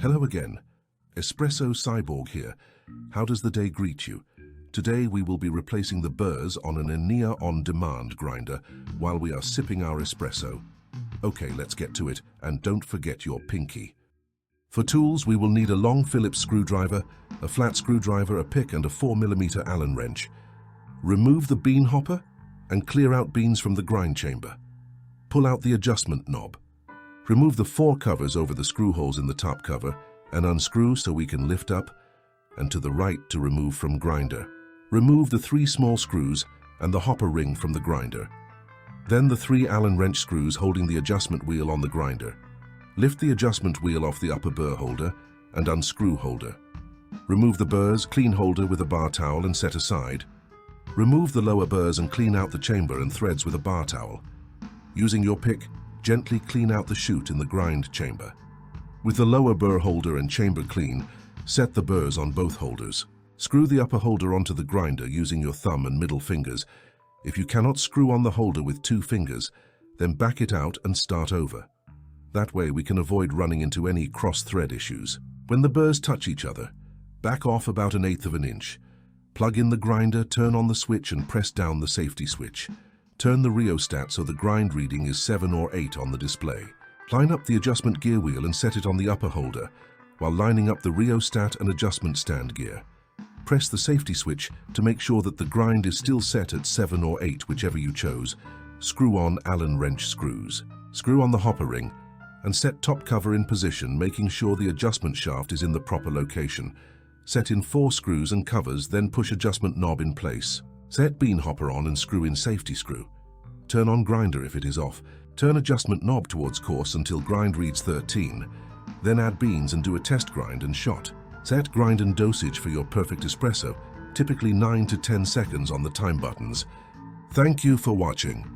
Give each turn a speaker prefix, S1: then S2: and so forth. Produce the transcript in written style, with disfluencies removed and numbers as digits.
S1: Hello again. Espresso Cyborg here. How does the day greet you? Today we will be replacing the burrs on an Enea On demand grinder while we are sipping our espresso. Okay, let's get to it, and don't forget your pinky. For tools, we will need a long Phillips screwdriver, a flat screwdriver, a pick, and a 4mm Allen wrench. Remove the bean hopper and clear out beans from the grind chamber. Pull out the adjustment knob. Remove the 4 covers over the screw holes in the top cover and unscrew so we can lift up and to the right to remove from grinder. Remove the 3 small screws and the hopper ring from the grinder. Then the 3 Allen wrench screws holding the adjustment wheel on the grinder. Lift the adjustment wheel off the upper burr holder and unscrew holder. Remove the burrs, clean holder with a bar towel and set aside. Remove the lower burrs and clean out the chamber and threads with a bar towel. Using your pick, gently clean out the chute in the grind chamber. With the lower burr holder and chamber clean, set the burrs on both holders. Screw the upper holder onto the grinder using your thumb and middle fingers. If you cannot screw on the holder with 2 fingers, then back it out and start over. That way we can avoid running into any cross-thread issues. When the burrs touch each other, back off about 1/8 of an inch. Plug in the grinder, turn on the switch and press down the safety switch. Turn the rheostat so the grind reading is 7 or 8 on the display. Line up the adjustment gear wheel and set it on the upper holder, while lining up the rheostat and adjustment stand gear. Press the safety switch to make sure that the grind is still set at 7 or 8, whichever you chose. Screw on Allen wrench screws. Screw on the hopper ring and set top cover in position, making sure the adjustment shaft is in the proper location. Set in 4 screws and covers, then push adjustment knob in place. Set bean hopper on and screw in safety screw. Turn on grinder if it is off. Turn adjustment knob towards course until grind reads 13. Then add beans and do a test grind and shot. Set grind and dosage for your perfect espresso, typically 9 to 10 seconds on the time buttons. Thank you for watching.